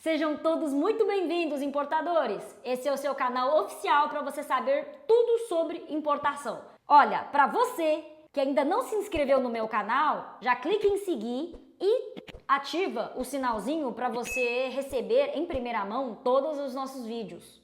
Sejam todos muito bem-vindos, importadores! Esse é o seu canal oficial para você saber tudo sobre importação. Olha, para você que ainda não se inscreveu no meu canal, já clique em seguir e ativa o sinalzinho para você receber em primeira mão todos os nossos vídeos.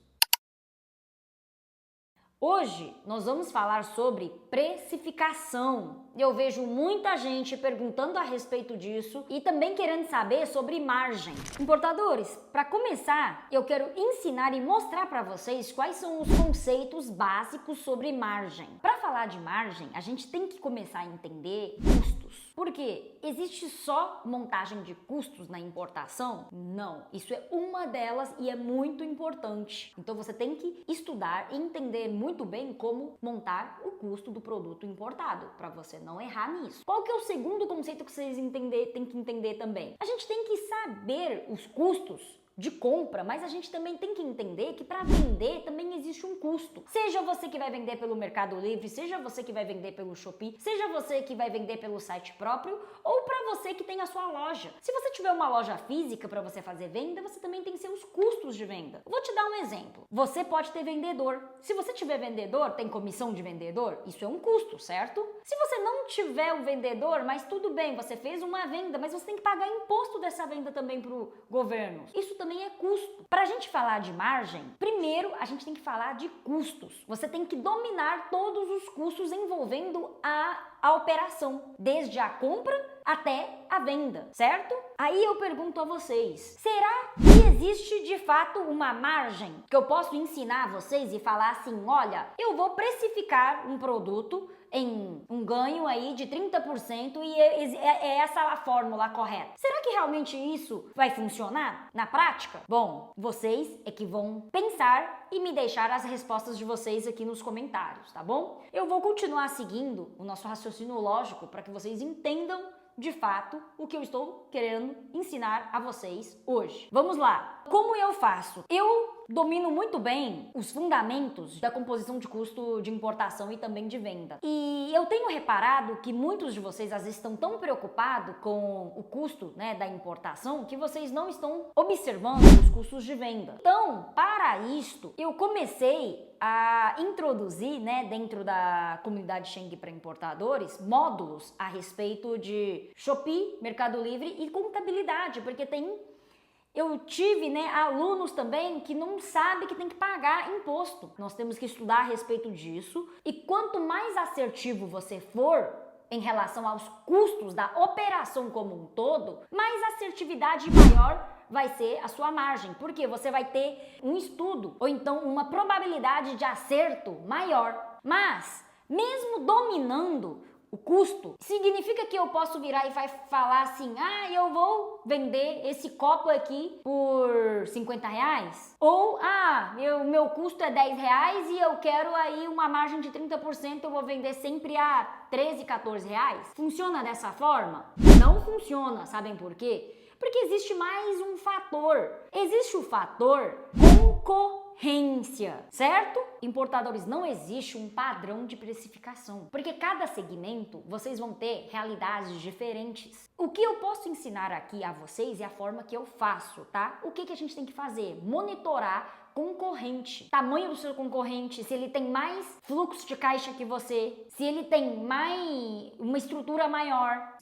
Hoje nós vamos falar sobre precificação. Eu vejo muita gente perguntando a respeito disso e também querendo saber sobre margem. Importadores, para começar, eu quero ensinar e mostrar para vocês quais são os conceitos básicos sobre margem. Para falar de margem, a gente tem que começar a entender custos. Porque existe só montagem de custos na importação? Não, isso é uma delas e é muito importante. Então você tem que estudar e entender muito bem como montar o custo do produto importado, para você não errar nisso. Qual que é o segundo conceito que vocês têm que entender também? A gente tem que saber os custos de compra, mas a gente também tem que entender que para vender também existe um custo. Seja você que vai vender pelo Mercado Livre, seja você que vai vender pelo Shopee, seja você que vai vender pelo site próprio ou para você que tem a sua loja. Se você tiver uma loja física para você fazer venda, você também tem seus custos de venda. Vou te dar um exemplo. Você pode ter vendedor. Se você tiver vendedor, tem comissão de vendedor? Isso é um custo, certo? Se você não tiver um vendedor, mas tudo bem, você fez uma venda, mas você tem que pagar imposto dessa venda também para o governo. Isso também é custo. Para a gente falar de margem, primeiro a gente tem que falar de custos. Você tem que dominar todos os custos envolvendo a operação, desde a compra até a venda, certo? Aí eu pergunto a vocês, será que existe de fato uma margem que eu posso ensinar a vocês e falar assim, olha, eu vou precificar um produto em um ganho aí de 30% e é essa a fórmula correta? Será que realmente isso vai funcionar na prática? Bom, vocês é que vão pensar e me deixar as respostas de vocês aqui nos comentários, tá bom? Eu vou continuar seguindo o nosso raciocínio lógico para que vocês entendam de fato o que eu estou querendo ensinar a vocês hoje. Vamos lá! Como eu faço? Eu domino muito bem os fundamentos da composição de custo de importação e também de venda. E eu tenho reparado que muitos de vocês às vezes estão tão preocupados com o custo, da importação que vocês não estão observando os custos de venda. Então, para isto, eu comecei a introduzir, dentro da comunidade Sheng para importadores, módulos a respeito de Shopee, Mercado Livre e contabilidade, porque eu tive, alunos também que não sabem que tem que pagar imposto. Nós temos que estudar a respeito disso e quanto mais assertivo você for em relação aos custos da operação como um todo, mais assertividade maior vai ser a sua margem, porque você vai ter um estudo ou então uma probabilidade de acerto maior. Mas, mesmo dominando o custo, significa que eu posso virar e vai falar assim, eu vou vender esse copo aqui por 50 reais? Ou, meu custo é 10 reais e eu quero aí uma margem de 30%, eu vou vender sempre a 13, 14 reais? Funciona dessa forma? Não funciona, sabem por quê? Porque existe mais um fator. Existe o fator concorrência, certo? Importadores, não existe um padrão de precificação, porque cada segmento vocês vão ter realidades diferentes. O que eu posso ensinar aqui a vocês é a forma que eu faço, tá? O que a gente tem que fazer? Monitorar concorrente, tamanho do seu concorrente, se ele tem mais fluxo de caixa que você, se ele tem uma estrutura maior,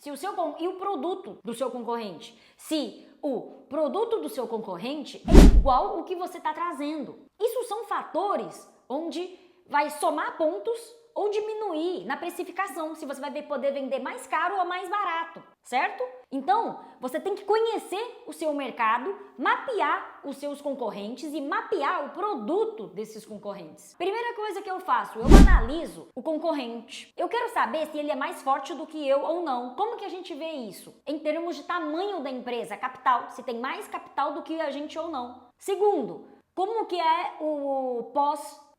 e o produto do seu concorrente, se o produto do seu concorrente é igual o que você está trazendo. Isso são fatores onde vai somar pontos ou diminuir na precificação, se você vai poder vender mais caro ou mais barato, certo? Então, você tem que conhecer o seu mercado, mapear os seus concorrentes e mapear o produto desses concorrentes. Primeira coisa que eu faço, eu analiso o concorrente. Eu quero saber se ele é mais forte do que eu ou não. Como que a gente vê isso? Em termos de tamanho da empresa, capital, se tem mais capital do que a gente ou não. Segundo, como que é o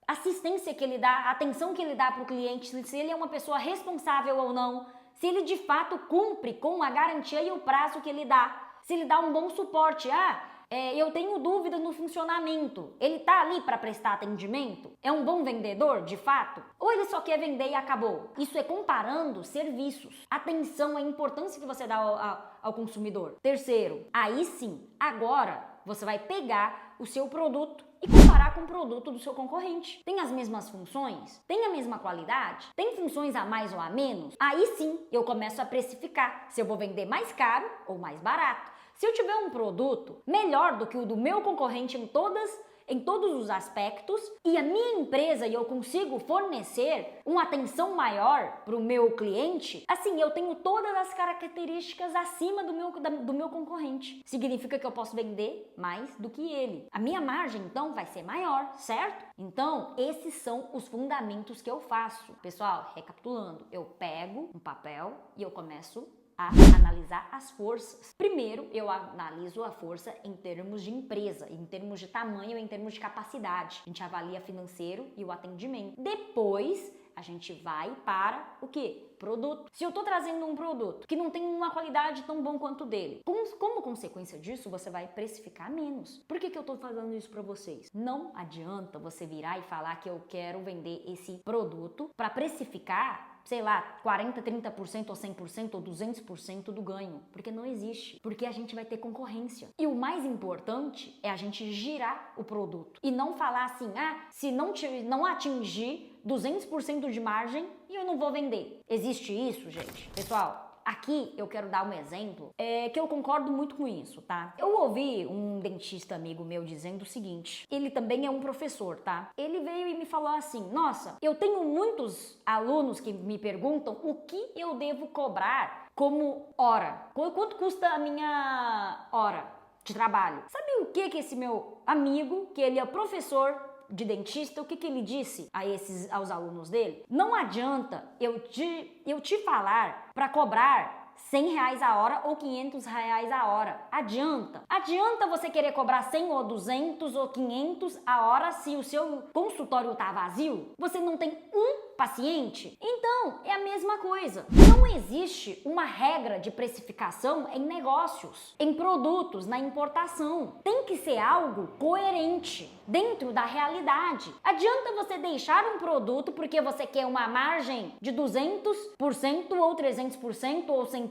assistência que ele dá, a atenção que ele dá para o cliente, se ele é uma pessoa responsável ou não, se ele de fato cumpre com a garantia e o prazo que ele dá, se ele dá um bom suporte. Eu tenho dúvida no funcionamento, ele tá ali para prestar atendimento? É um bom vendedor, de fato? Ou ele só quer vender e acabou? Isso é comparando serviços. Atenção à importância que você dá ao consumidor. Terceiro, aí sim, agora você vai pegar o seu produto e comparar com o produto do seu concorrente. Tem as mesmas funções? Tem a mesma qualidade? Tem funções a mais ou a menos? Aí sim, eu começo a precificar se eu vou vender mais caro ou mais barato. Se eu tiver um produto melhor do que o do meu concorrente em todos os aspectos e a minha empresa e eu consigo fornecer uma atenção maior para o meu cliente, assim, eu tenho todas as características acima do meu concorrente. Significa que eu posso vender mais do que ele. A minha margem, então, vai ser maior, certo? Então, esses são os fundamentos que eu faço. Pessoal, recapitulando, eu pego um papel e eu começo a analisar as forças. Primeiro, eu analiso a força em termos de empresa, em termos de tamanho, em termos de capacidade. A gente avalia financeiro e o atendimento. Depois, a gente vai para o quê? Produto. Se eu estou trazendo um produto que não tem uma qualidade tão bom quanto o dele, como consequência disso, você vai precificar menos. Por que eu estou falando isso para vocês? Não adianta você virar e falar que eu quero vender esse produto para precificar, sei lá, 40%, 30% ou 100% ou 200% do ganho, porque não existe, porque a gente vai ter concorrência. E o mais importante é a gente girar o produto e não falar assim, se não atingir 200% de margem e eu não vou vender. Existe isso, gente? Pessoal, aqui eu quero dar um exemplo que eu concordo muito com isso, tá? Eu ouvi um dentista amigo meu dizendo o seguinte, ele também é um professor, tá? Ele veio e me falou assim, nossa, eu tenho muitos alunos que me perguntam o que eu devo cobrar como hora. Quanto custa a minha hora de trabalho? Sabe o que esse meu amigo, que ele é professor de dentista, o que ele disse aos alunos dele? Não adianta eu te falar para cobrar R$100 a hora ou R$500 a hora. Adianta você querer cobrar 100 ou 200 ou 500 a hora se o seu consultório tá vazio? Você não tem um paciente? Então, é a mesma coisa. Não existe uma regra de precificação em negócios, em produtos, na importação. Tem que ser algo coerente dentro da realidade. Adianta você deixar um produto porque você quer uma margem de 200% ou 300% ou 100%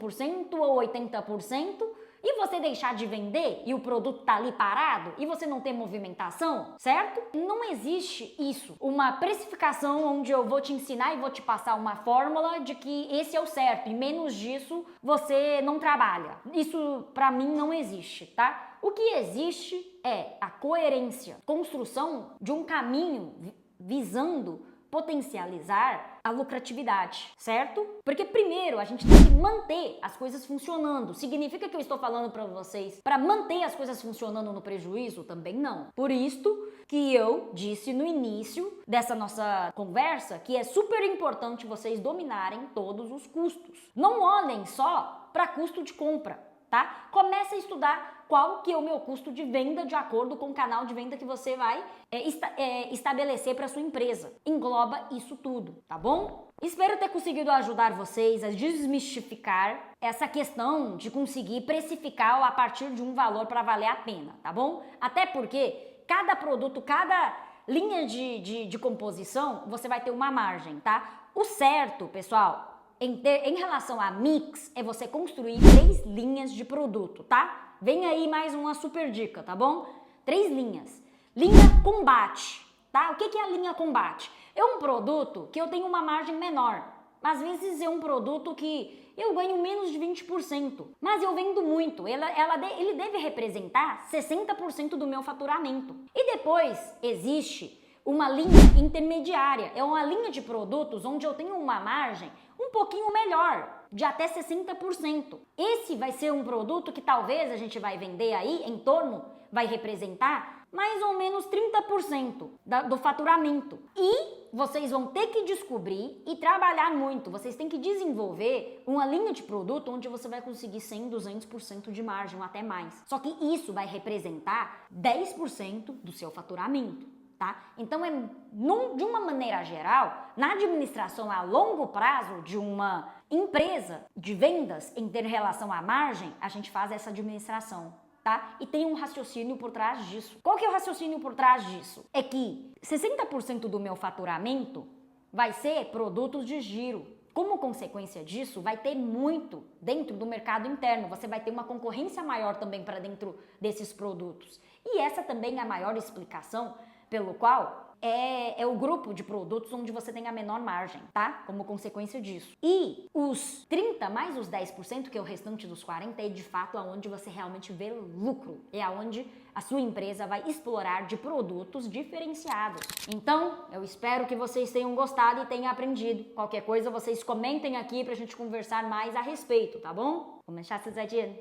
ou 80%, e você deixar de vender e o produto tá ali parado e você não tem movimentação, certo? Não existe isso. Uma precificação onde eu vou te ensinar e vou te passar uma fórmula de que esse é o certo e menos disso você não trabalha. Isso pra mim não existe, tá? O que existe é a coerência, construção de um caminho visando potencializar a lucratividade, certo? Porque primeiro a gente tem que manter as coisas funcionando. Significa que eu estou falando para vocês para manter as coisas funcionando no prejuízo? Também não. Por isto que eu disse no início dessa nossa conversa que é super importante vocês dominarem todos os custos. Não olhem só para custo de compra, tá? Comece a estudar qual que é o meu custo de venda de acordo com o canal de venda que você vai estabelecer para sua empresa. Engloba isso tudo, tá bom? Espero ter conseguido ajudar vocês a desmistificar essa questão de conseguir precificar a partir de um valor para valer a pena, tá bom? Até porque cada produto, cada linha de composição, você vai ter uma margem, tá? O certo, pessoal, em relação a mix, é você construir 3 linhas de produto, tá? Vem aí mais uma super dica, tá bom? 3 linhas. Linha combate, tá? O que é a linha combate? É um produto que eu tenho uma margem menor. Às vezes é um produto que eu ganho menos de 20%, mas eu vendo muito. Ele deve representar 60% do meu faturamento. E depois existe uma linha intermediária. É uma linha de produtos onde eu tenho uma margem um pouquinho melhor, de até 60%. Esse vai ser um produto que talvez a gente vai vender aí vai representar mais ou menos 30% do faturamento. E vocês vão ter que descobrir e trabalhar muito. Vocês têm que desenvolver uma linha de produto onde você vai conseguir 100, 200% de margem ou até mais. Só que isso vai representar 10% do seu faturamento. Tá? Então, de uma maneira geral, na administração a longo prazo de uma empresa de vendas em relação à margem, a gente faz essa administração, tá? E tem um raciocínio por trás disso. Qual que é o raciocínio por trás disso? É que 60% do meu faturamento vai ser produtos de giro, Como consequência disso, vai ter muito dentro do mercado interno, você vai ter uma concorrência maior também para dentro desses produtos. E essa também é a maior explicação pelo qual é o grupo de produtos onde você tem a menor margem, tá? Como consequência disso. E os 30 mais os 10%, que é o restante dos 40, é de fato aonde você realmente vê lucro. É aonde a sua empresa vai explorar de produtos diferenciados. Então, eu espero que vocês tenham gostado e tenham aprendido. Qualquer coisa, vocês comentem aqui pra gente conversar mais a respeito, tá bom? 我们下次再见。